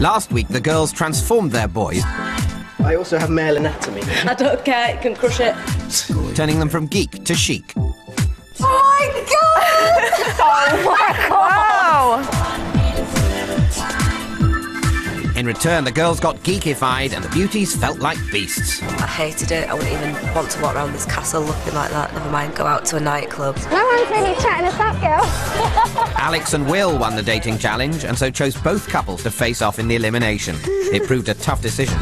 Last week, the girls transformed their boys, I also have male anatomy. I don't care, you can crush it. turning them from geek to chic. Oh my God! Oh my God! Wow! In return, the girls got geekified and the beauties felt like beasts. I hated it. I wouldn't even want to walk around this castle looking like that, never mind go out to a nightclub. No one's really chatting us up, girl. Alex and Will won the dating challenge and so chose both couples to face off in the elimination. It proved a tough decision.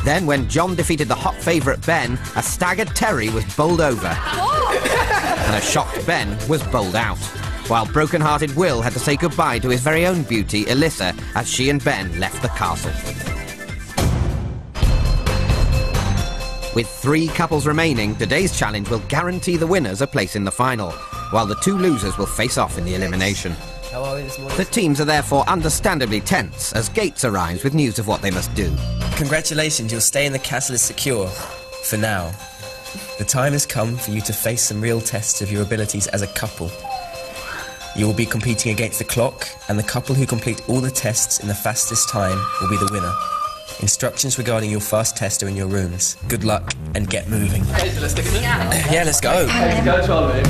Then, when John defeated the hot favourite Ben, a staggered Terry was bowled over. And a shocked Ben was bowled out. While broken-hearted Will had to say goodbye to his very own beauty, Alyssa, as she and Ben left the castle. With 3 couples remaining, today's challenge will guarantee the winners a place in the final, while the 2 losers will face off in the elimination. How are we this morning? The teams are therefore understandably tense as Gates arrives with news of what they must do. Congratulations, you'll stay in the castle is secure. For now. The time has come for you to face some real tests of your abilities as a couple. You will be competing against the clock, and the couple who complete all the tests in the fastest time will be the winner. Instructions regarding your fast test are in your rooms. Good luck, and get moving. Hey, let's stick it in. Yeah, let's go. Hey, go to our room.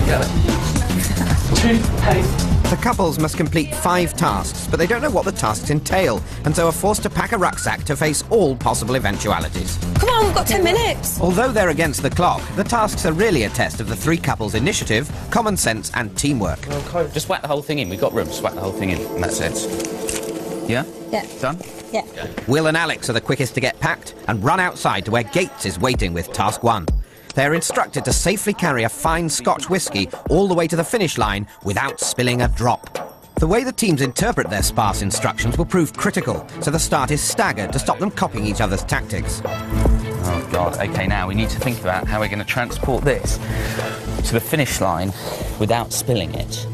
The couples must complete 5 tasks, but they don't know what the tasks entail, and so are forced to pack a rucksack to face all possible eventualities. Come on, we've got 10 minutes. Although they're against the clock, the tasks are really a test of the 3 couples' initiative, common sense and teamwork. Just whack the whole thing in. We've got room. Just whack the whole thing in, and that's it. Yeah? Yeah. Done? Yeah. Will and Alex are the quickest to get packed and run outside to where Gates is waiting with task 1. They're instructed to safely carry a fine Scotch whisky all the way to the finish line without spilling a drop. The way the teams interpret their sparse instructions will prove critical, so the start is staggered to stop them copying each other's tactics. Oh, God. OK, now we need to think about how we're going to transport this to the finish line without spilling it.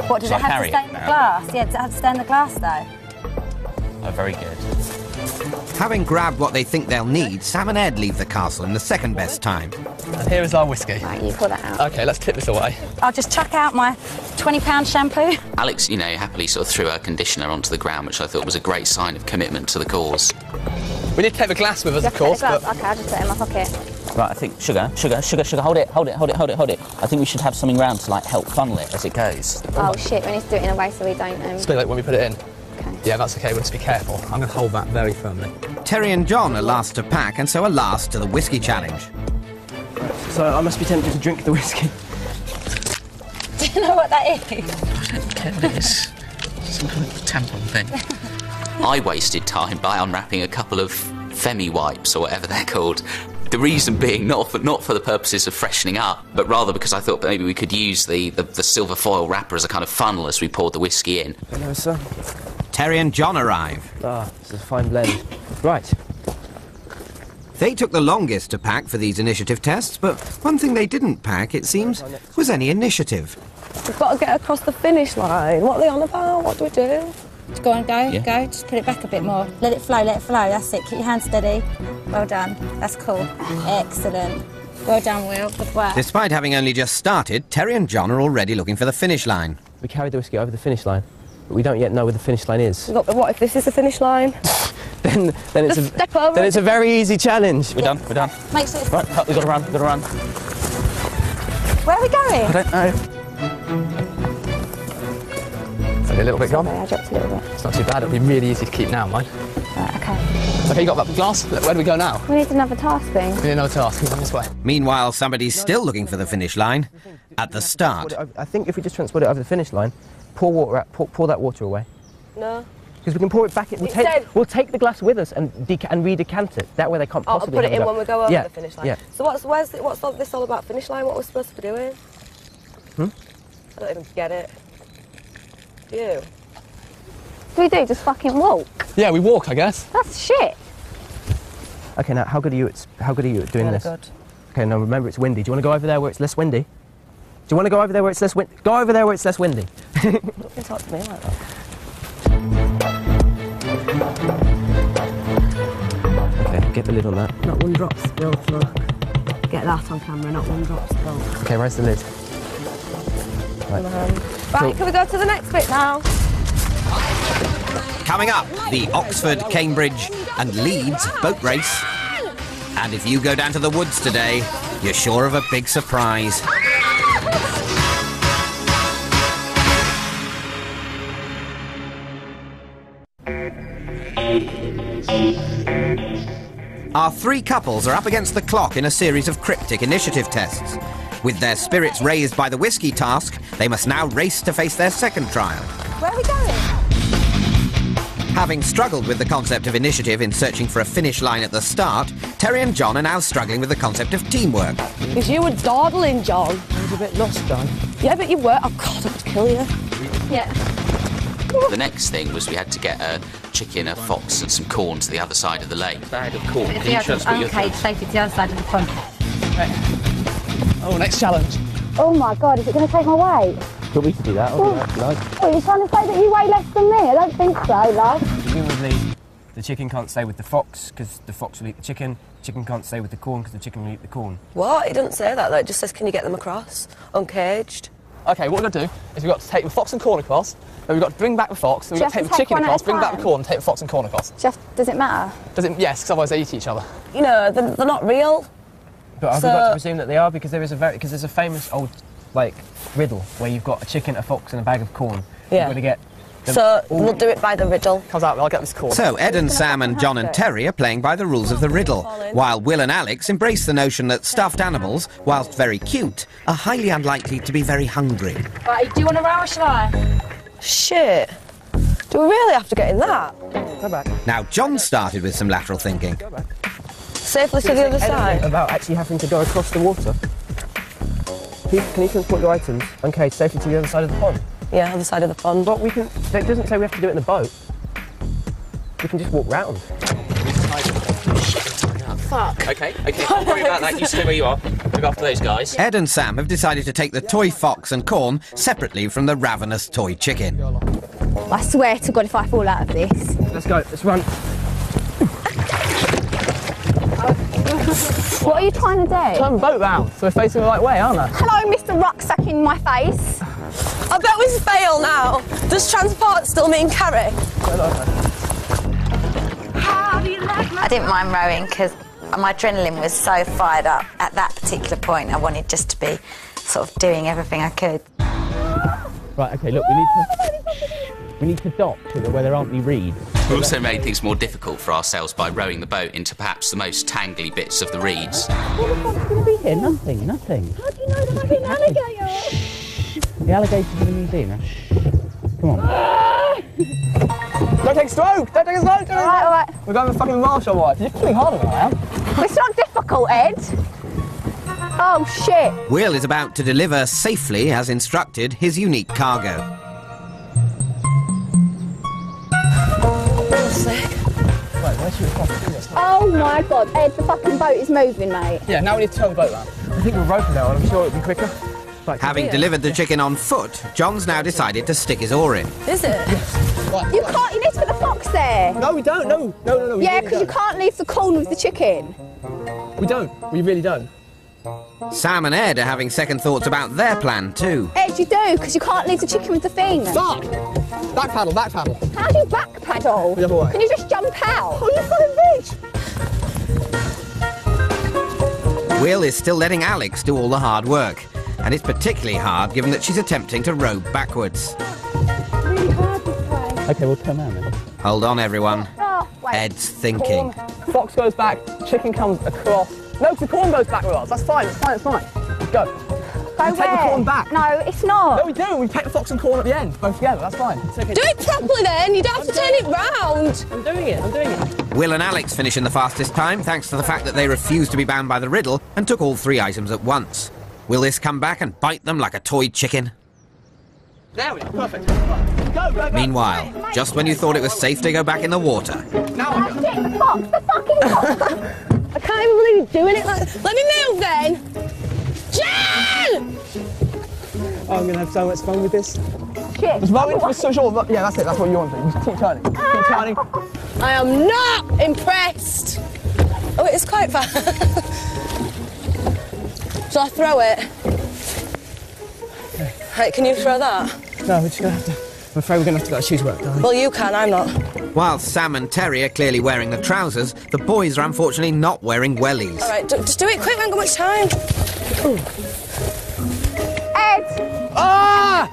What, does So it have to carry stay it in the now. glass? Yeah, does it have to stay in the glass, though? Oh, very good. Having grabbed what they think they'll need, Sam and Ed leave the castle in the second best time. And here is our whiskey. Right, you pull that out. OK, let's tip this away. I'll just chuck out my £20 shampoo. Alex, you know, happily sort of threw her conditioner onto the ground, which I thought was a great sign of commitment to the cause. We need to take the glass with us, of course, but... OK, I'll just put it in my pocket. Right, I think sugar, hold it. I think we should have something round to, like, help funnel it as it goes. Oh, shit, we need to do it in a way so we don't... Spill it when we put it in. OK. Yeah, that's OK, we'll just be careful. I'm going to hold that very firmly. Terry and John are last to pack and so are last to the whiskey challenge. So I must be tempted to drink the whiskey. Do you know what that is? I don't care what it is. Some kind of tampon thing. I wasted time by unwrapping a couple of Femi wipes, or whatever they're called. The reason being not for the purposes of freshening up, but rather because I thought that maybe we could use the silver foil wrapper as a kind of funnel as we poured the whiskey in. Hello, sir. Terry and John arrive. Ah, this is a fine blend. Right. They took the longest to pack for these initiative tests, but one thing they didn't pack, it seems, was any initiative. We've got to get across the finish line. What are they on about? What do we do? Just go on, go. Yeah. Just put it back a bit more. Let it flow, that's it. Keep your hands steady. Well done. That's cool. Excellent. Well done, Will. Good work. Despite having only just started, Terry and John are already looking for the finish line. We carried the whiskey over the finish line, but we don't yet know where the finish line is. What if this is the finish line? then it's a very easy challenge. We're done. Make sure it's... Right, we've got to run. Where are we going? I don't know. A little bit gone. I dropped a little bit. It's not too bad. It'll be really easy to keep now, mine. Right, OK. OK, you got that glass? Where do we go now? We need another task thing. We need another task. Come on this way. Meanwhile, somebody's still looking for the finish line at the start. I think if we just transport it over the finish line, pour that water away. No. Because we can pour it back. We'll take the glass with us and re-decant it. That way they can't possibly. I'll put it in when we go over yeah. the finish line. Yeah. So what's this all about? Finish line? What we're supposed to be doing? I don't even get it. Do you? What do we do? Just fucking walk? Yeah, we walk, I guess. That's shit. Okay, now how good are you at doing this? Good. Okay, now remember it's windy. Do you want to go over there where it's less windy? Do you want to go over there where it's less windy? Go over there where it's less windy. Don't talk to me like that. Okay, get the lid on that. Not one drop spilled, look. Get that on camera, not one drop spilled. Okay, where's the lid? Right. Right, can we go to the next bit now? Coming up, the Oxford, Cambridge and Leeds boat race. And if you go down to the woods today, you're sure of a big surprise. Our three couples are up against the clock in a series of cryptic initiative tests. With their spirits raised by the whiskey task, they must now race to face their second trial. Where are we going? Having struggled with the concept of initiative in searching for a finish line at the start, Terry and John are now struggling with the concept of teamwork. Because you were dawdling, John. I was a bit lost, John. Yeah, but you were. Oh, God, I could kill you. Yeah. The next thing was we had to get a chicken, a fox and some corn to the other side of the lake. Bag of corn. It's the other, okay, safety to the other side of the pond. Oh, next challenge. Oh my God, is it going to take my weight? Do you want me to do that? I'll do that if you like. Oh, you're trying to say that you weigh less than me? I don't think so, love. Presumably, the chicken can't stay with the fox because the fox will eat the chicken. The chicken can't stay with the corn because the chicken will eat the corn. What? It doesn't say that, though. It just says, can you get them across? Uncaged. OK, what we're going to do is we've got to take the fox and corn across, then we've got to bring back the fox, then we've got to take the chicken across, bring back the corn, and take the fox and corn across. Does it matter? Does it? Yes, because otherwise they eat each other. You know, they're not real. But have we got to presume that they are? Because there's a famous old, like, riddle where you've got a chicken, a fox and a bag of corn. Yeah. You've got to get them So we'll do it by the riddle. Comes out, I'll get this corn. So Ed and Sam and John and Terry are playing by the rules of the riddle, while Will and Alex embrace the notion that stuffed animals, whilst very cute, are highly unlikely to be very hungry. Right, do you want to row or shall I? Shit. Do we really have to get in that? Go back. Now John started with some lateral thinking. Safely to the other side? About actually having to go across the water. Can you transport your items? Okay, safely to the other side of the pond. Yeah, other side of the pond. But we can. It doesn't say we have to do it in the boat. We can just walk round. Fuck. OK, don't worry about that. You stay where you are. Look after those guys. Ed and Sam have decided to take the toy fox and corn separately from the ravenous toy chicken. I swear to God if I fall out of this. Let's go, let's run. What are you trying to do? Turn the boat round, so we're facing the right way, aren't I? Hello, Mr. Rucksack in my face. I bet we fail now. Does transport still mean carry? I didn't mind rowing because my adrenaline was so fired up at that particular point. I wanted just to be sort of doing everything I could. Right, OK, look, we need to dock where there aren't any reeds. We also made things more difficult for ourselves by rowing the boat into perhaps the most tangly bits of the reeds. What the fuck's going to be here? Nothing. How do you know there might be an alligator? The alligator's in the museum. Come on. Don't take a stroke! Don't take a stroke! All right. We're going with fucking martial wife. You're pulling harder than I am. It's not difficult, Ed. Oh, shit. Will is about to deliver safely, as instructed, his unique cargo. Oh, my God. Ed, the fucking boat is moving, mate. Yeah, now we need to turn the boat round. I think we're roping now, and I'm sure it'll be quicker. Having delivered the chicken on foot, John's now decided to stick his oar in. Is it? Right, You can't, you need to put the fox there. No, we don't. No. We Yeah, really because you don't. can't leave the corn with the chicken. We don't. We really don't. Sam and Ed are having second thoughts about their plan too. Ed, you do, because you can't leave the chicken with the thing. Fuck! Back paddle, back paddle. How do you back paddle? The other way. Can you just jump out? Oh, you fucking bitch! Will is still letting Alex do all the hard work. And it's particularly hard given that she's attempting to row backwards. Really hard this way. OK, we'll turn around then. Hold on, everyone. Oh, wait. Ed's thinking. Fox goes back, chicken comes across. No, because the corn goes back with us. That's fine, it's fine. Go. Go we take the where? corn back. No, it's not. No, we do. We take the fox and corn at the end, both together. That's fine. It's okay. Do it properly then. You don't have to turn it round. I'm doing it. Will and Alex finish in the fastest time thanks to the fact that they refused to be bound by the riddle and took all three items at once. Will this come back and bite them like a toy chicken? There we go. Perfect. Go. Meanwhile, just when you thought it was safe to go back in the water, Now I go. Shit, the fox, the fucking fox. I can't even believe you're doing it. Let me move then. Jen! Oh, I'm going to have so much fun with this. Shit. Just row into the social... Yeah, that's it. That's what you want to do. Just keep turning. Keep turning. I am not impressed. Oh, it is quite fast. Shall I throw it? Right, can you throw that? No, we're just going to have to I'm afraid we're going to have to go to shoes work, darling. Well, you can, I'm not. While Sam and Terry are clearly wearing the trousers, the boys are unfortunately not wearing wellies. All right, just do it quick, we haven't got much time. Ooh. Ed! Ah!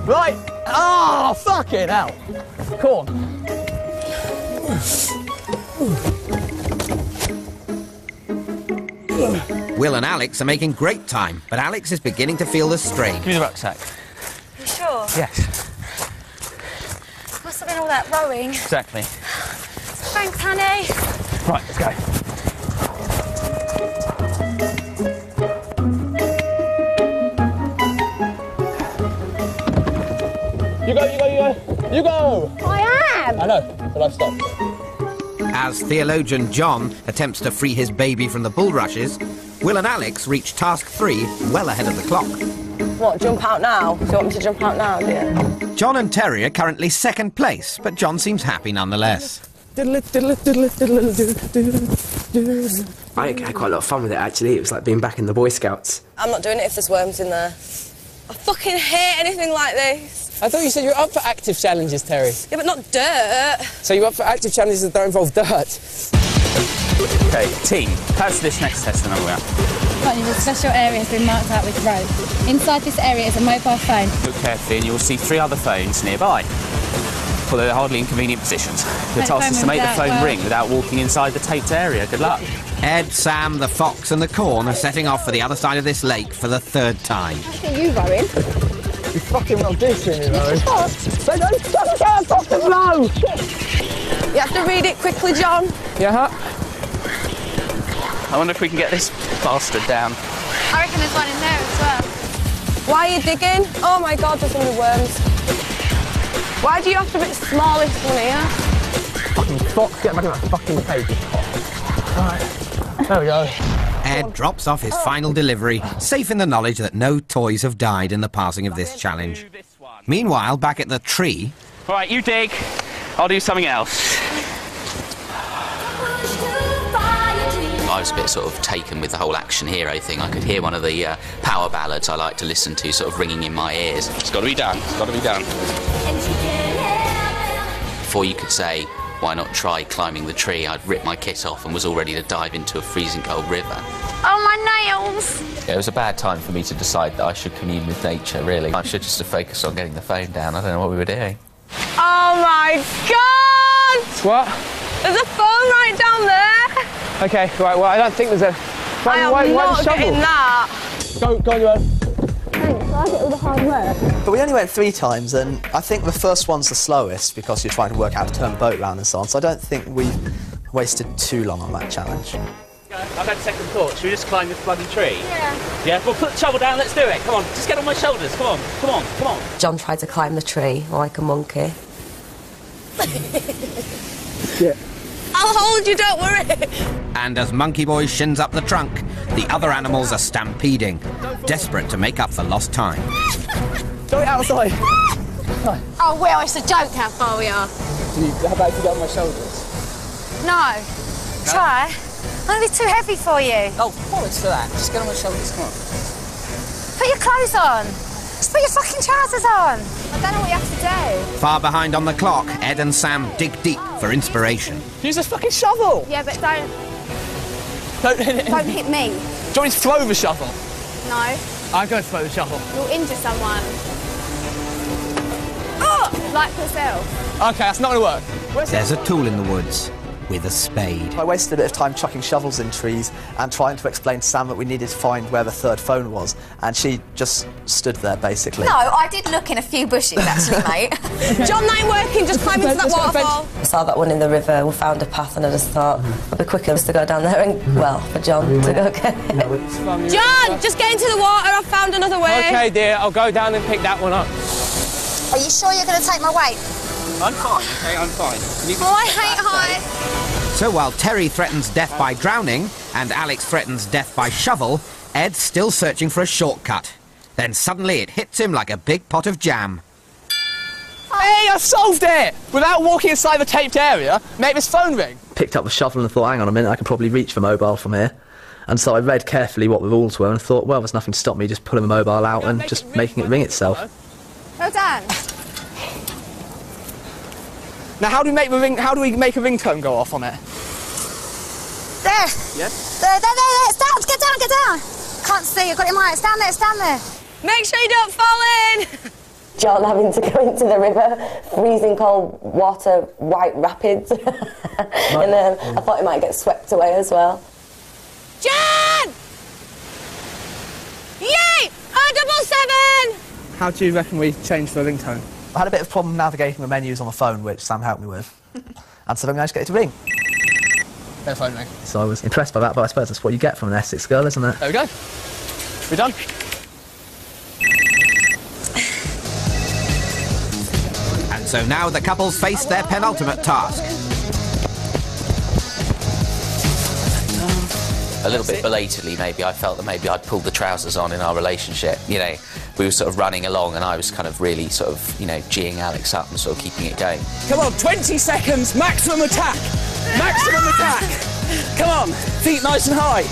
Right. Ah, fucking hell. Corn. Will and Alex are making great time, but Alex is beginning to feel the strain. Give me the rucksack. You sure? Yes. Must have been all that rowing. Exactly. Thanks, honey. Right, let's go. You go, you go, you go. You go! I am! I know, but I've stopped. As theologian John attempts to free his baby from the bulrushes, Will and Alex reach task 3 well ahead of the clock. What, jump out now? Do you want me to jump out now, do you? John and Terry are currently second place, but John seems happy nonetheless. I had quite a lot of fun with it, actually. It was like being back in the Boy Scouts. I'm not doing it if there's worms in there. I fucking hate anything like this. I thought you said you were up for active challenges, Terry. Yeah, but not dirt. So you're up for active challenges that don't involve dirt? Okay, team, how's this next test then, are Finally, the special area has been marked out with rope. Inside this area is a mobile phone. Look carefully and you will see 3 other phones nearby. Although they're hardly in convenient positions. Your task is to make the phone ring without walking inside the taped area. Good luck. Ed, Sam, the fox and the corn are setting off for the other side of this lake for the 3rd time. Are you rowing? You fucking well do see me, though. They don't stop the flow! You have to read it quickly, John. Yeah, I wonder if we can get this bastard down. I reckon there's one in there as well. Why are you digging? Oh my God, there's going to be worms. Why do you have to be the smallest one here? Fucking fox, get back in that fucking cage. Alright, there we go. Ed drops off his final delivery, safe in the knowledge that no toys have died in the passing of this challenge. Meanwhile, back at the tree... All right, you dig. I'll do something else. I was a bit sort of taken with the whole action hero thing. I could hear one of the power ballads I like to listen to sort of ringing in my ears. It's got to be done. It's got to be done. Before you could say, why not try climbing the tree, I'd ripped my kit off and was all ready to dive into a freezing cold river. Oh, my nails! Yeah, it was a bad time for me to decide that I should commune with nature, really. I should just have focused on getting the phone down. I don't know what we were doing. Oh my God! What? There's a phone right down there. Okay, right, well, I don't think there's a... I am not getting that. Go on, you own. Thanks, I did all the hard work. But we only went 3 times, and I think the first one's the slowest because you're trying to work out how to turn the boat round and so on, so I don't think we've wasted too long on that challenge. I've had second thought. Should we just climb this bloody tree? Yeah. Yeah, well, put the shovel down, let's do it. Come on, just get on my shoulders. Come on, come on, come on. John tried to climb the tree like a monkey. Yeah. I'll hold you, don't worry. And as Monkey Boy shins up the trunk, the other animals are stampeding, desperate to make up for lost time. Throw it outside. Oh, well, it's a joke how far we are. How about you get on my shoulders? No. Try. I'm going to be too heavy for you. Oh, bollocks for that. Just get on my shoulders, come on. Put your clothes on. Just put your fucking trousers on. I don't know what you have to do. Far behind on the clock, Ed and Sam dig deep for inspiration. Use this fucking shovel! Yeah, but don't Don't hit me. Do you want me to throw the shovel? No. I'm going to throw the shovel. You'll injure someone. Oh! Like yourself. Okay, that's not going to work. There's a tool in the woods with a spade. I wasted a bit of time chucking shovels in trees and trying to explain to Sam that we needed to find where the 3rd phone was, and she just stood there, basically. No, I did look in a few bushes, actually, mate. John, that ain't working. Just climb into that waterfall. I saw that one in the river, we found a path, and I just thought it'd be quicker just to go down there and, well, for John to go get it. John, just get into the water. I've found another way. Okay, dear, I'll go down and pick that one up. Are you sure you're going to take my weight? I'm fine, okay, I'm fine. Oh, I hate heights. So while Terry threatens death by drowning and Alex threatens death by shovel, Ed's still searching for a shortcut. Then suddenly it hits him like a big pot of jam. Hey, I solved it! Without walking inside the taped area, make this phone ring. Picked up the shovel and thought, hang on a minute, I can probably reach the mobile from here. And so I read carefully what the rules were and thought, well, there's nothing to stop me just pulling the mobile out and just making it ring itself. Well done. Now, how do we make a ringtone go off on it? There. Yeah. There. Stand. Get down. Can't see. I've got it in my eye. Stand there. Make sure you don't fall in. John having to go into the river, freezing cold water, white rapids. And I thought he might get swept away as well. John! Yay! 077! How do you reckon we change the ringtone? I had a bit of problem navigating the menus on the phone, which Sam helped me with. And so I managed to get it to ring. Their phone ring. So I was impressed by that, but I suppose that's what you get from an Essex girl, isn't it? There we go. We're done. And so now the couples face their penultimate task. A little bit belatedly, maybe, I felt that maybe I'd pulled the trousers on in our relationship. You know, we were sort of running along and I was kind of really sort of, you know, geeing Alex up and sort of keeping it going. Come on, 20 seconds, maximum attack! Maximum attack! Come on, feet nice and high.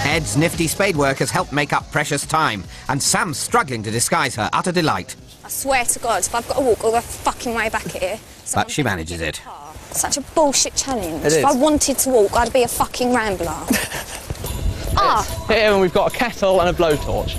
Ed's nifty spade work has helped make up precious time, and Sam's struggling to disguise her utter delight. I swear to God, if I've got to walk all the fucking way back here... But she manages it. Such a bullshit challenge. It is. If I wanted to walk, I'd be a fucking rambler. Here, and we've got a kettle and a blowtorch.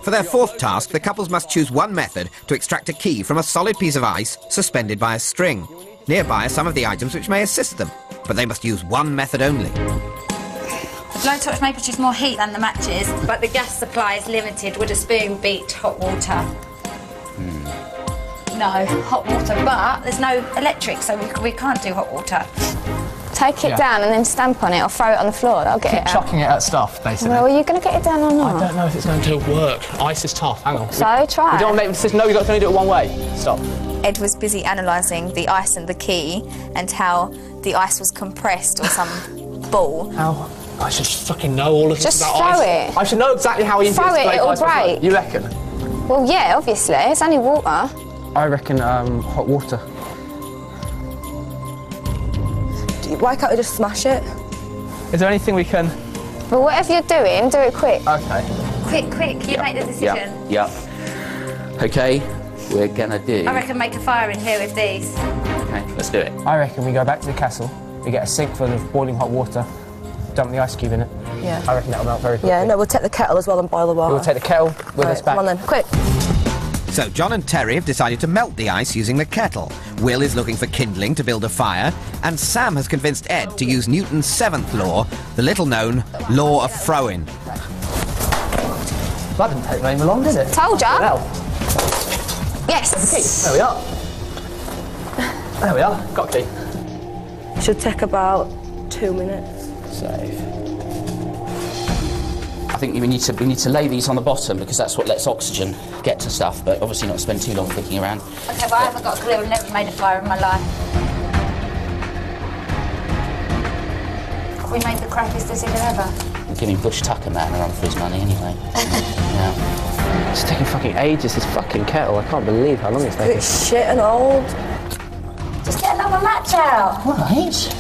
For their fourth task, the couples must choose one method to extract a key from a solid piece of ice suspended by a string. Nearby are some of the items which may assist them, but they must use one method only. The blowtorch may produce more heat than the matches, but the gas supply is limited. Would a spoon beat hot water? No, hot water, but there's no electric, so we can't do hot water. Take it down and then stamp on it or throw it on the floor. That'll get it out. Chucking it at stuff, basically. Well, are you going to get it down or not? I don't know if it's going to work. Ice is tough. Hang on. So, try. We don't want to make a decision. No, we've got to only do it one way. Stop. Ed was busy analysing the ice and the key and how the ice was compressed or some ball. How? I should fucking know all of this Just about throw ice. it. I should know exactly how easy Throw it is to it, make it'll ice work. break. You reckon? Well, yeah, obviously. It's only water. I reckon hot water. Why can't we just smash it? Is there anything we can... But whatever you're doing, do it quick. Okay. Quick, you make the decision. Yep. OK, we're gonna do... I reckon make a fire in here with these. OK, let's do it. I reckon we go back to the castle, we get a sink full of boiling hot water, dump the ice cube in it. Yeah. I reckon that'll melt very quickly. Yeah, no, we'll take the kettle as well and boil the water. We'll take the kettle with us back. Come on then, quick. So John and Terry have decided to melt the ice using the kettle. Will is looking for kindling to build a fire, and Sam has convinced Ed to use Newton's seventh law, the little-known law of throwing. That didn't take very long, did it? Told ya. Well. Yes. There we are. There we are. Got key. Should take about 2 minutes. Save. I think we need to lay these on the bottom because that's what lets oxygen get to stuff, but obviously not spend too long clicking around. Okay, but I haven't got a clue. I've never made a fire in my life. Have we made the crappiest decision ever? We're giving Bush Tucker man a run for his money anyway. Yeah. It's taking fucking ages, this fucking kettle. I can't believe how long it's taking. It's shit and old. Just get another match out. Right.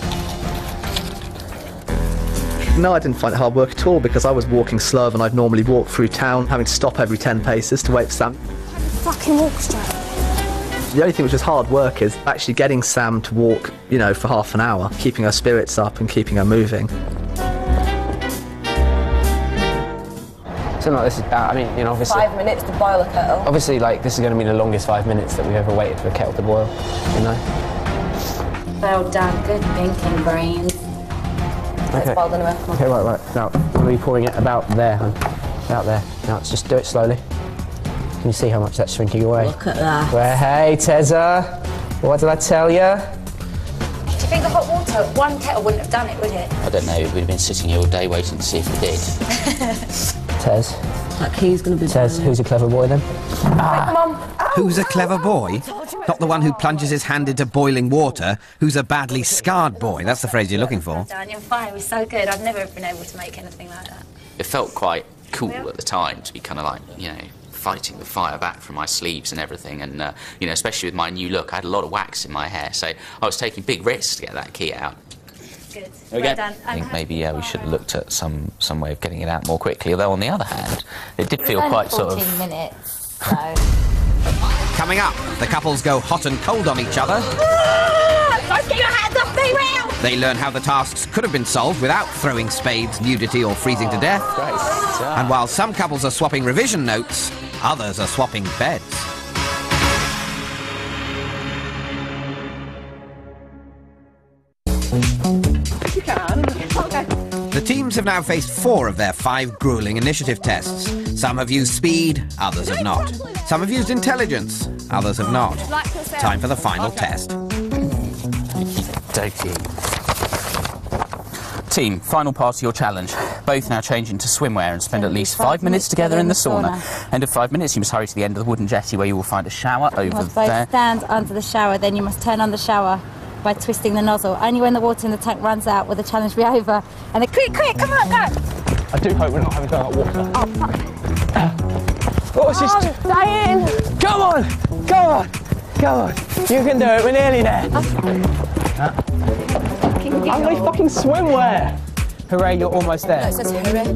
No, I didn't find it hard work at all because I was walking slower than I'd normally walk through town, having to stop every 10 paces to wait for Sam. Fucking walk straight. The only thing which was hard work is actually getting Sam to walk, you know, for half an hour, keeping her spirits up and keeping her moving. Something like this is bad. I mean, you know, obviously... 5 minutes to boil a kettle. Obviously, like, this is going to be the longest 5 minutes that we've ever waited for a kettle to boil, you know? Well done. Good thinking, brains. Okay. It's boiled anyway. Okay, right. Now, we'll be pouring it about there, hon. About there. Now, let's just do it slowly. Can you see how much that's shrinking away? Look at that. Well, hey, Tezza. What did I tell you? Do you think the hot water, one kettle wouldn't have done it, would it? I don't know, we'd have been sitting here all day waiting to see if it did. Tez. That key's going to be... Tez, who's a clever boy then? Who's a clever boy? Not the one who plunges his hand into boiling water, who's a badly scarred boy. That's the phrase you're looking for. Dan, your fire was so good. I've never been able to make anything like that. It felt quite cool at the time to be kind of like, you know, fighting the fire back from my sleeves and everything, and you know, especially with my new look, I had a lot of wax in my hair, so I was taking big risks to get that key out. Good. Okay. Well done. I think maybe we should have looked at some way of getting it out more quickly. Although on the other hand, it did feel Only quite sort of 14 minutes, so... Coming up, the couples go hot and cold on each other. Don't get your hands off me, Will! They learn how the tasks could have been solved without throwing spades, nudity or freezing to death. And while some couples are swapping revision notes, others are swapping beds. You can. Okay. The teams have now faced 4 of their 5 grueling initiative tests. Some have used speed, others have not. Some have used intelligence, others have not. Time for the final test. Team, final part of your challenge. Both now change into swimwear and spend at least 5 minutes together in the sauna. End of 5 minutes, you must hurry to the end of the wooden jetty where you will find a shower over You must there. both stand under the shower, then you must turn on the shower by twisting the nozzle. Only when the water in the tank runs out will the challenge be over. And then quick, come on, go! I do hope we're not having to go out water. Oh, fuck. What was this? I'm dying. Come on! Come on! Come on! You can do it, we're nearly there. How many fucking swimwear? Hooray, you're almost there. No, it says hooray.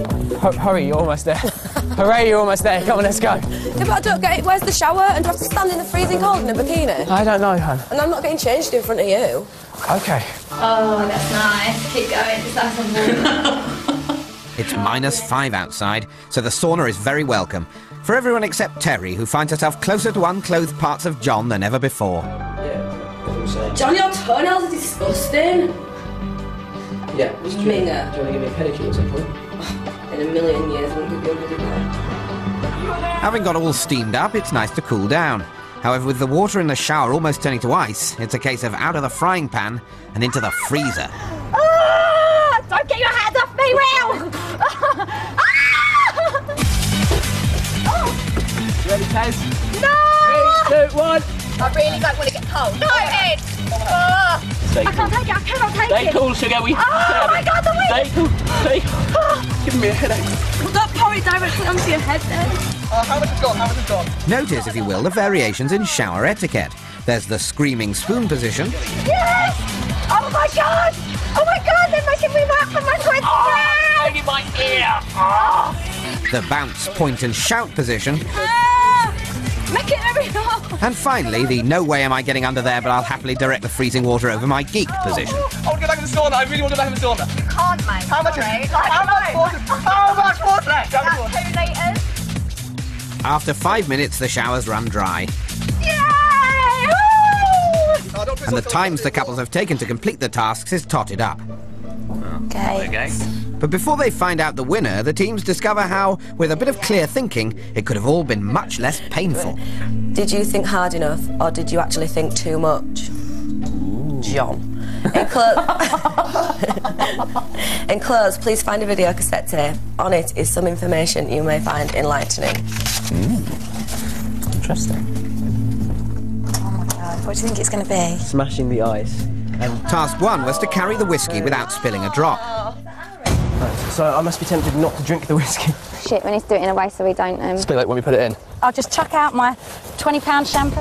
Hurry, you're almost there. Hooray, you're almost there. Come on, let's go. Yeah, but I don't get it. Where's the shower? And do I have to stand in the freezing cold in a bikini? I don't know, hon. And I'm not getting changed in front of you. Okay. Oh, that's nice. Keep going. Just have some water. It's -5 outside, so the sauna is very welcome. For everyone except Terry, who finds herself closer to unclothed parts of John than ever before. John, your toenails are disgusting. Yeah, Minger. Do you want to give me a pedicure at some point? In a million years, I wouldn't give you a good Having got all steamed up, it's nice to cool down. However, with the water in the shower almost turning to ice, it's a case of out of the frying pan and into the freezer. Ah! Don't get your hands off me, Will! You ready, Taz? No! 3, 2, 1. I really don't want to get cold. No, Ed! Oh. I can't take it, I cannot take it. Stay cool, sugar. Oh my God, the wind! Stay cool. Stay cool. Giving me a headache. Well, don't pour it directly onto your head then. How much is gone? How much is gone? Notice, if you will, the variations in shower etiquette. There's the screaming spoon position. Yes! Oh my God! Oh my God, they're making me wet for my sweat. Oh, in my ear. Oh. The bounce, point and shout position. Make it every hole. And finally, the no way am I getting under there, but I'll happily direct the freezing water over my Geek position. I want to go back in the sauna. I really want to go back in the sauna. You can't, mate. How much? Sorry. How much water? How much water? About 2 litres. After 5 minutes, the showers run dry. Yay! Woo! And the times the couples have taken to complete the tasks is totted up. Okay. But before they find out the winner, the teams discover how, with a bit of clear thinking, it could have all been much less painful. Did you think hard enough, or did you actually think too much? John. In close, please find a video cassette tape. On it is some information you may find enlightening. Interesting. Oh my God, what do you think it's going to be? Smashing the ice. Task 1 was to carry the whiskey without spilling a drop. So I must be tempted not to drink the whiskey. Shit, we need to do it in a way so we don't... It's a bit like when we put it in. I'll just chuck out my £20 shampoo.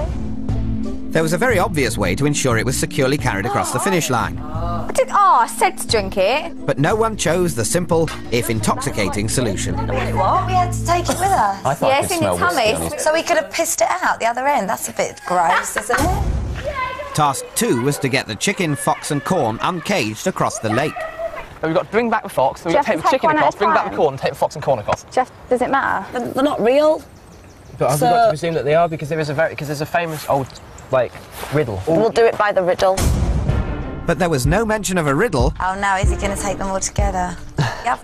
There was a very obvious way to ensure it was securely carried across the finish line. I said to drink it. But no one chose the simple, if intoxicating, solution. Wait, what? We had to take it with us. I thought I could smell whiskey on it. So we could have pissed it out the other end. That's a bit gross, isn't it? Task 2 was to get the chicken, fox and corn uncaged across the lake. We've got to bring back the fox, then we've got to take the chicken across, bring back the corn, and take the fox and corn across. Jeff, does it matter? They're not real. But I've got to presume that they are because there's a famous old, riddle. We'll do it by the riddle. But there was no mention of a riddle. Oh no, is he going to take them all together?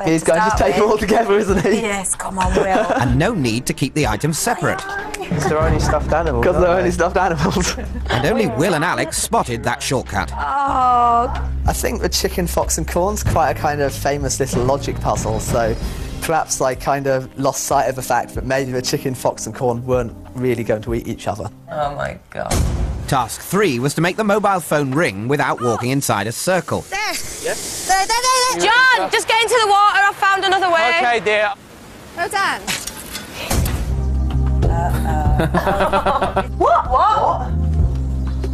He's going to take them all together, isn't he? Yes, come on, Will. And no need to keep the items separate. Because they're only stuffed animals. Because they're only stuffed animals. And only Will and Alex spotted that shortcut. Oh. I think the chicken, fox and corn's quite a kind of famous little logic puzzle, so perhaps I kind of lost sight of the fact that maybe the chicken, fox and corn weren't really going to eat each other. Oh my God. Task 3 was to make the mobile phone ring without walking inside a circle. There. Yes. There. John, just get into the water. I've found another way. Okay, dear. Well done. What?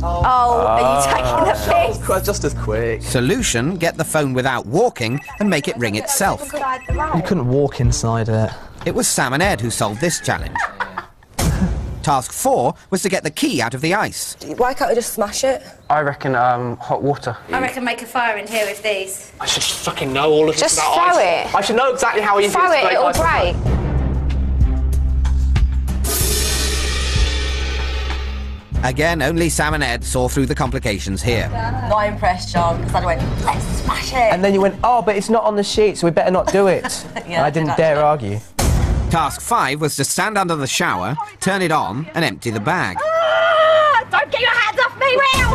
Oh, are you taking the piss? Quite just as quick. Solution, get the phone without walking and make it ring itself. You couldn't walk inside it. It was Sam and Ed who solved this challenge. Task 4 was to get the key out of the ice. Why can't we just smash it? I reckon hot water. I reckon make a fire in here with these. I should fucking know all of this Just about throw ice. it. I should know exactly how easy Throw it is to it, break it'll ice. break. Again, only Sam and Ed saw through the complications here. Not impressed, John, because I went, let's smash it. And then you went, oh, but it's not on the sheet, so we better not do it. Yeah, I didn't dare argue. Task 5 was to stand under the shower, turn it on, and empty the bag. Don't get your hands off me, Will!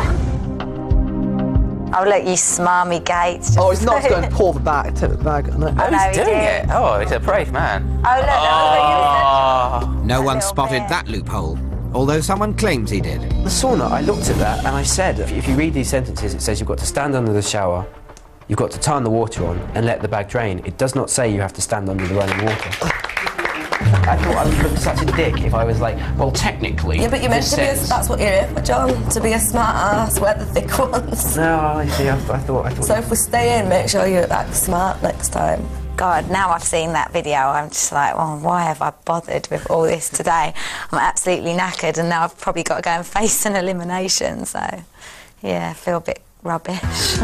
Oh, look, you smarmy Gates. Oh, he's not going to pull the bag, take the bag. No. Oh, no, He's doing it. Oh, he's a brave man. Oh, look, Oh. No one spotted that loophole, although someone claims he did. The sauna, I looked at that and I said, if you read these sentences, it says you've got to stand under the shower, you've got to turn the water on and let the bag drain. It does not say you have to stand under the running water. I thought I would look such a dick if I was like, well, technically. Yeah, but you're meant to be that's what you're here for, John, to be a smart ass, wear the thick ones. No, I see, I thought. So if we stay in, make sure you act smart next time. God, now I've seen that video, I'm just like, well, why have I bothered with all this today? I'm absolutely knackered, and now I've probably got to go and face an elimination, so, yeah, I feel a bit rubbish.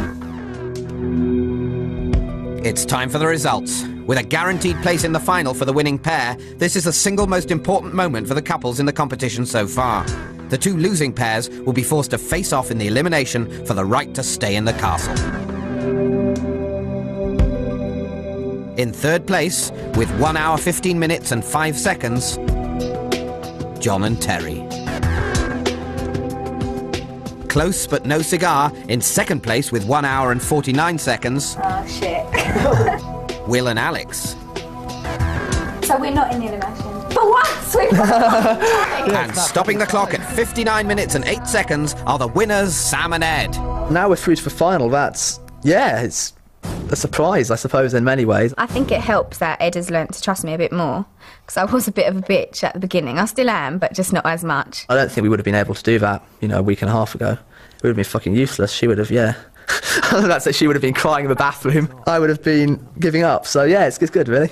It's time for the results. With a guaranteed place in the final for the winning pair, this is the single most important moment for the couples in the competition so far. The two losing pairs will be forced to face off in the elimination for the right to stay in the castle. In third place, with 1 hour 15 minutes and 5 seconds, John and Terry. Close but no cigar, in second place with 1 hour and 49 seconds, Oh, shit. Will and Alex. So we're not in the elimination. For once, we've And stopping the clock at 59 minutes and 8 seconds are the winners, Sam and Ed. Now we're through to the final. That's, yeah, it's a surprise, I suppose, in many ways. I think it helps that Ed has learnt to trust me a bit more, because I was a bit of a bitch at the beginning. I still am, but just not as much. I don't think we would have been able to do that, you know, a week and a half ago. We would have been fucking useless. She would have, yeah. That's it, she would have been crying in the bathroom. I would have been giving up. So, yeah, it's good, really.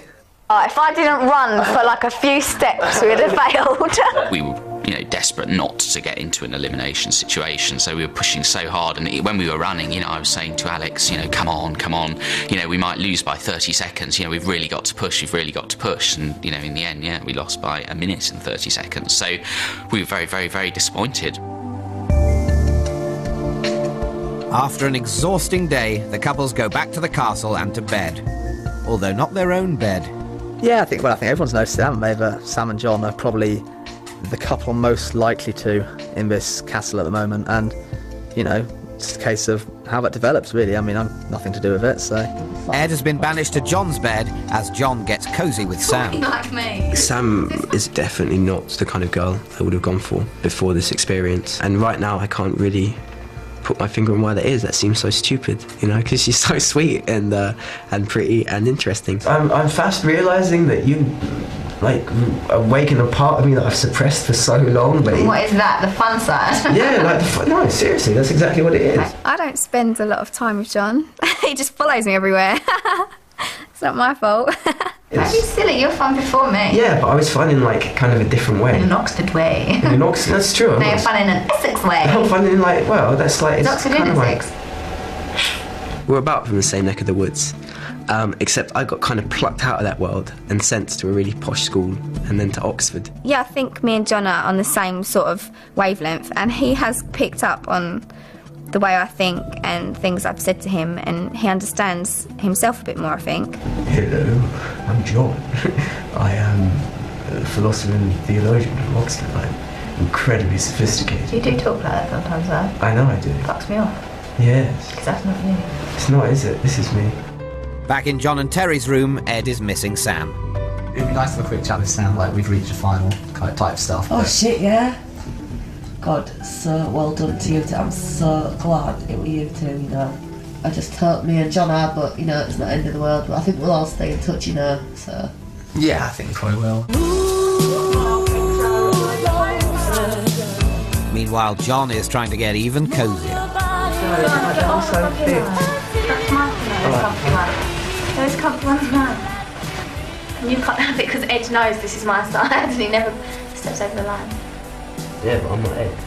If I didn't run for like a few steps, we would have failed. We were, you know, desperate not to get into an elimination situation, so we were pushing so hard. And when we were running, you know, I was saying to Alex, you know, come on, you know, we might lose by 30 seconds. You know, we've really got to push. And you know, in the end, yeah, we lost by 1 minute and 30 seconds. So we were very, very, very disappointed. After an exhausting day, the couples go back to the castle and to bed. Although not their own bed. Yeah, I think everyone's noticed it, haven't they? But Sam and John are probably the couple most likely to in this castle at the moment. And, you know, it's a case of how that develops, really. I mean, I'm nothing to do with it, so... Ed has been banished to John's bed as John gets cosy with Sam. like me. Sam is definitely not the kind of girl I would have gone for before this experience. And right now, I can't really put my finger on why that is. That seems so stupid, you know, because she's so sweet and pretty and interesting. I'm fast realising that you, like, awaken a part of me that I've suppressed for so long. But What is that, the fun side? yeah, like, no, seriously, that's exactly what it is. I don't spend a lot of time with John. He just follows me everywhere. It's not my fault. Don't be silly, you're fun before me. Yeah, but I was fun in, like, kind of a different way. In an Oxford way. In an Oxford, that's true. No, you're fun in an Essex way. I'm fun in, like, well, that's like... It's Oxford in Essex. We're about from the same neck of the woods, except I got kind of plucked out of that world and sent to a really posh school and then to Oxford. Yeah, I think me and John are on the same sort of wavelength, and he has picked up on the way I think and things I've said to him, and he understands himself a bit more, I think. Hello, I'm John. I am a philosopher and theologian from Oxford. I'm incredibly sophisticated. You do talk like that sometimes, though. I know I do. Fucks me off. Yes. Because that's not you. It's not, is it? This is me. Back in John and Terry's room, Ed is missing Sam. It'd be nice to have a quick chat with Sam, like we've reached a final kind of type stuff. Oh shit, yeah. God, so well done to you two. I'm so glad it was you two, you know. I just hope me and John are, but, you know, it's not the end of the world. But I think we'll all stay in touch, you know, so... Yeah, I think we probably will. Meanwhile, John is trying to get even cozier. Those comfy ones, no. And you can't have it because Ed knows this is my side and he never steps over the line. Yeah, but I'm not Ed.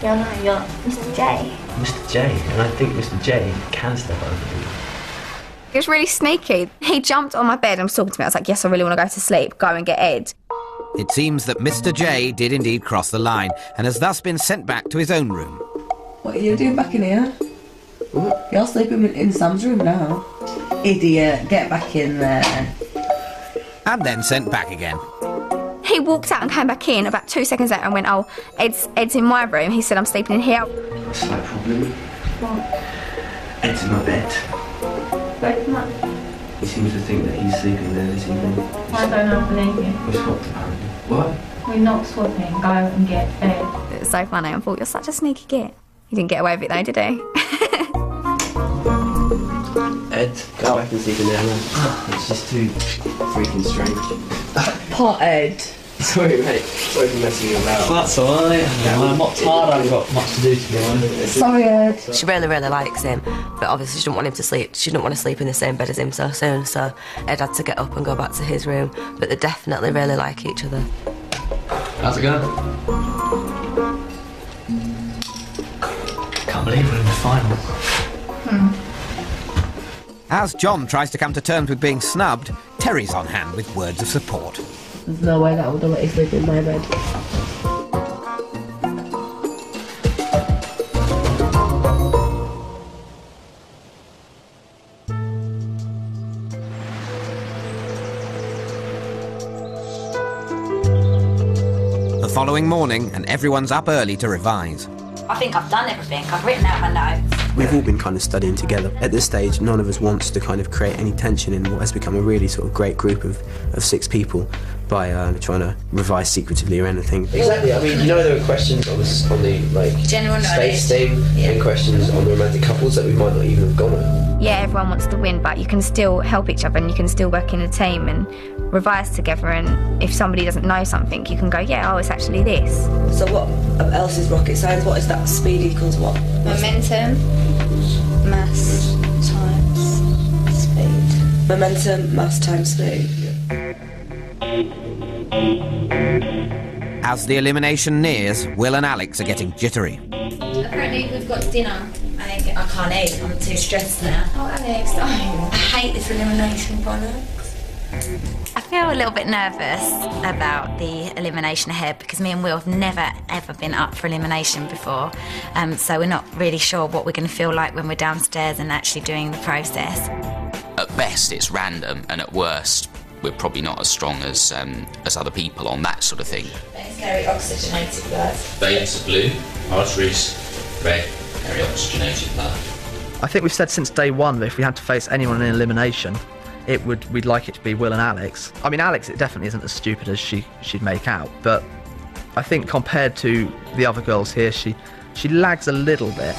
Yeah, no, you're Mr. J. Mr. J, and I think Mr. J can step over me. He was really sneaky. He jumped on my bed and was talking to me. I was like, yes, I really want to go to sleep. Go and get Ed. It seems that Mr. J did indeed cross the line and has thus been sent back to his own room. What are you doing back in here? What? You're sleeping in Sam's room now. Idiot, get back in there. And then sent back again. He walked out and came back in about 2 seconds later and went, oh, Ed's in my room. He said, I'm sleeping in here. What's my problem? What? Ed's in my bed. Where's Matt? He seems to think that he's sleeping there this evening. I don't believe you. We're swapped apparently. What? We're not swapping. Go and get Ed. It was so funny. I thought, you're such a sneaky git. He didn't get away with it though, did he? Ed, go back and sleep in there, man. It's just too freaking strange. Poor Ed. Sorry, mate. Sorry for messing you about. That's alright. I'm not tired, I haven't got much to do, to be honest. Sorry, Ed. She really, really likes him, but obviously she didn't want him to sleep. She didn't want to sleep in the same bed as him so soon, so Ed had to get up and go back to his room. But they definitely really like each other. How's it going? Can't believe we're in the final. As John tries to come to terms with being snubbed, Terry's on hand with words of support. There's no way that I would have let you sleep in my bed. The following morning, and everyone's up early to revise. I think I've done everything. I've written out my notes. We've all been kind of studying together. At this stage, none of us wants to kind of create any tension in what has become a really sort of great group of 6 people by trying to revise secretively or anything. Exactly. I mean, you know, there were questions on the like general space thing and questions on the romantic couples that we might not even have gone on. Yeah, everyone wants to win, but you can still help each other and you can still work in a team and revise together, and if somebody doesn't know something, you can go, yeah, oh, it's actually this. So what else is rocket science? What is that? Speed equals what? Momentum, mass, times, speed. Momentum, mass times speed. As the elimination nears, Will and Alex are getting jittery. Apparently we've got dinner. I can't eat. I'm too stressed now. Oh, Alex, don't. I hate this elimination bollocks. I feel a little bit nervous about the elimination ahead because me and Will have never ever been up for elimination before, so we're not really sure what we're going to feel like when we're downstairs and actually doing the process. At best, it's random, and at worst, we're probably not as strong as other people on that sort of thing. It's very oxygenated blood. Veins are blue, arteries red, very oxygenated blood. I think we've said since day one that if we had to face anyone in elimination, we'd like it to be Will and Alex. I mean, Alex, it definitely isn't as stupid as she'd make out, but I think compared to the other girls here, she lags a little bit.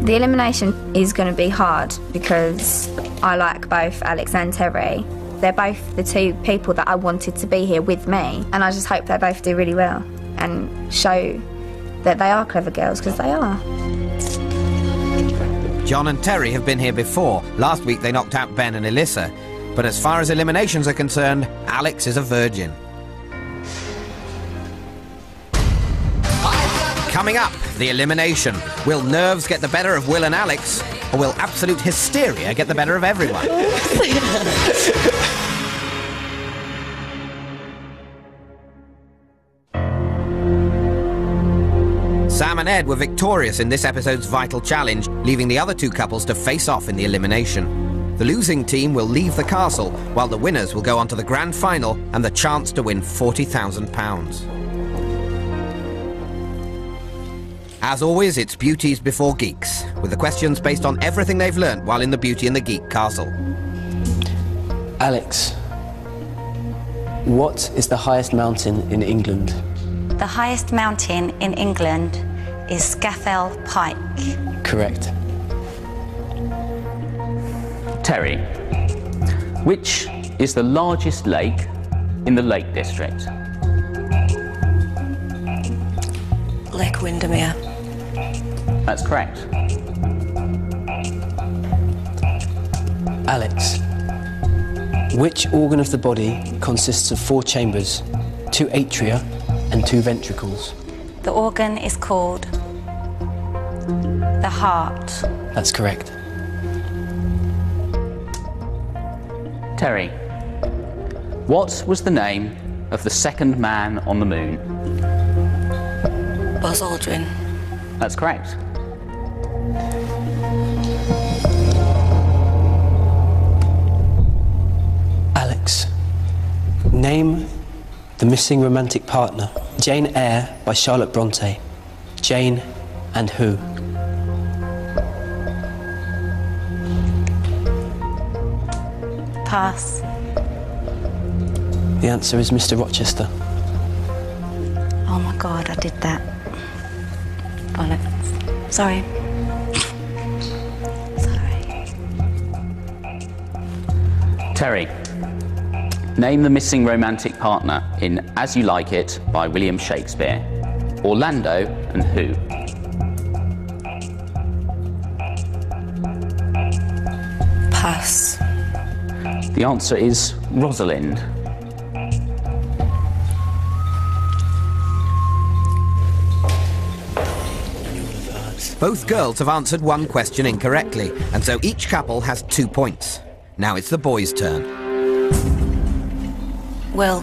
The elimination is going to be hard because I like both Alex and Terry. They're both the 2 people that I wanted to be here with me, and I just hope they both do really well and show that they are clever girls, because they are. John and Terry have been here before. Last week they knocked out Ben and Elissa, but as far as eliminations are concerned, Alex is a virgin. Coming up, the elimination. Will nerves get the better of Will and Alex, or will absolute hysteria get the better of everyone? Sam and Ed were victorious in this episode's vital challenge, leaving the other 2 couples to face off in the elimination. The losing team will leave the castle, while the winners will go on to the grand final and the chance to win £40,000. As always, it's Beauties Before Geeks, with the questions based on everything they've learnt while in the Beauty and the Geek castle. Alex, what is the highest mountain in England? The highest mountain in England is Scafell Pike. Correct. Terry, which is the largest lake in the Lake District? Lake Windermere. That's correct. Alex, which organ of the body consists of 4 chambers, 2 atria and 2 ventricles? The organ is called the heart. That's correct. Terry, what was the name of the second man on the moon? Buzz Aldrin. That's correct. Alex, name the missing romantic partner. Jane Eyre by Charlotte Bronte. Jane and who? Pass. The answer is Mr. Rochester. Oh my God, I did that. Bollocks. Sorry. Terry, name the missing romantic partner in As You Like It by William Shakespeare. Orlando and who? Pass. The answer is Rosalind. Both girls have answered one question incorrectly, and so each couple has 2 points. Now it's the boys' turn. Will,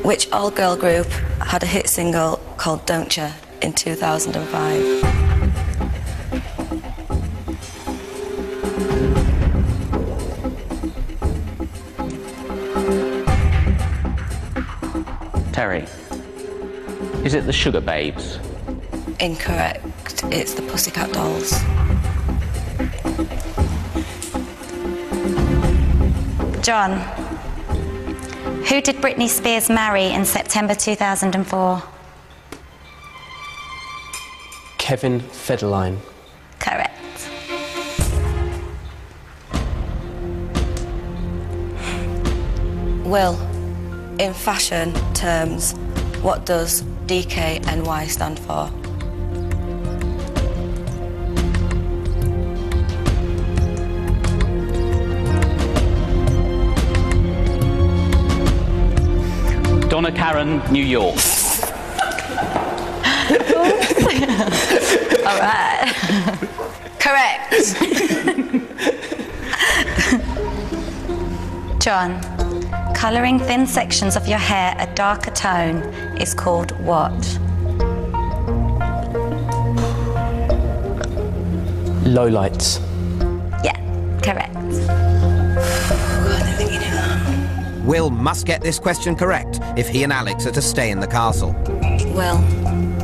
which all-girl group had a hit single called Don't Ya in 2005? Terry, is it the Sugar Babes? Incorrect. It's the Pussycat Dolls. John, who did Britney Spears marry in September 2004? Kevin Federline. Correct. Will, in fashion terms, what does DKNY stand for? Donna Karen, New York. All right. Correct. John, colouring thin sections of your hair a darker tone is called what? Lowlights. Yeah, correct. Will must get this question correct if he and Alex are to stay in the castle. Well,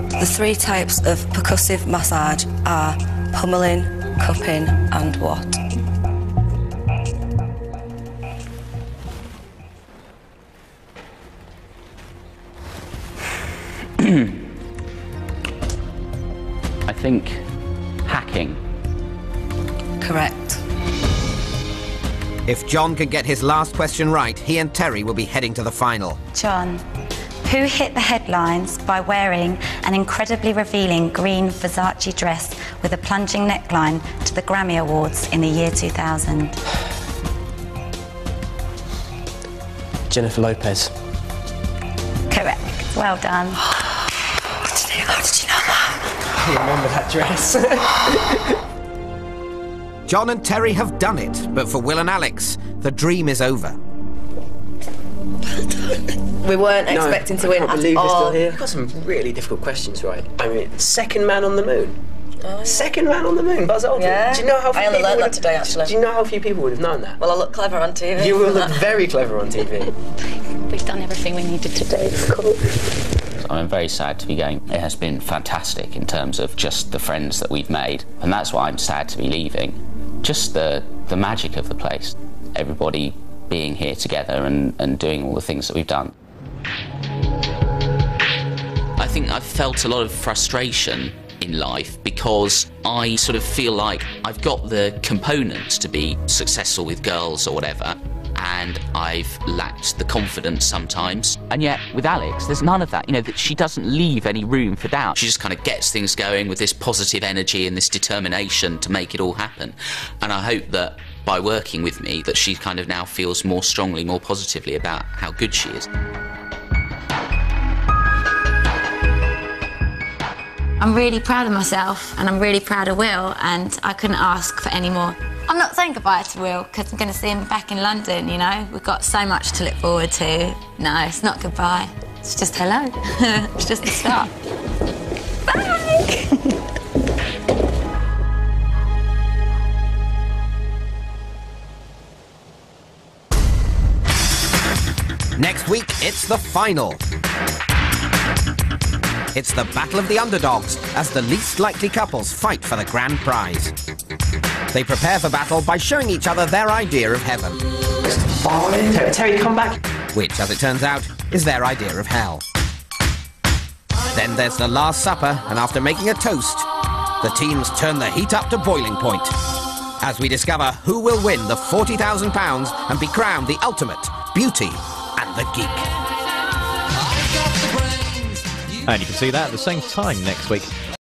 the 3 types of percussive massage are pummeling, cupping and what? I think hacking. Correct. If John can get his last question right, he and Terry will be heading to the final. John, who hit the headlines by wearing an incredibly revealing green Versace dress with a plunging neckline to the Grammy Awards in the year 2000? Jennifer Lopez. Correct. Well done. How did you know that? I remember that dress. John and Terry have done it, but for Will and Alex, the dream is over. We weren't expecting to win I can't believe at you're all. still here. You've got some really difficult questions, right? I mean, second man on the moon. Oh, yeah. Second man on the moon, Buzz Aldrin. Yeah. Do you know how few I only people learned would that today, actually. Do you know how few people would have known that? Well, I look clever on TV. You will look very clever on TV. We've done everything we needed to do. I'm very sad to be going. It has been fantastic in terms of just the friends that we've made, and that's why I'm sad to be leaving. Just the magic of the place. Everybody being here together and doing all the things that we've done. I think I've felt a lot of frustration in life because I sort of feel like I've got the components to be successful with girls or whatever, and I've lacked the confidence sometimes. And yet, with Alex, there's none of that. You know, that she doesn't leave any room for doubt. She just kind of gets things going with this positive energy and this determination to make it all happen. And I hope that by working with me that she kind of now feels more strongly, more positively about how good she is. I'm really proud of myself and I'm really proud of Will, and I couldn't ask for any more. I'm not saying goodbye to Will because I'm going to see him back in London, you know. We've got so much to look forward to. No, it's not goodbye. It's just hello. It's just the start. Bye! Next week, it's the final. It's the battle of the underdogs as the least likely couples fight for the grand prize. They prepare for battle by showing each other their idea of heaven. Terry, come back. Which, as it turns out, is their idea of hell. Then there's the Last Supper, and after making a toast, the teams turn the heat up to boiling point as we discover who will win the £40,000 and be crowned the ultimate Beauty and the Geek. And you can see that at the same time next week.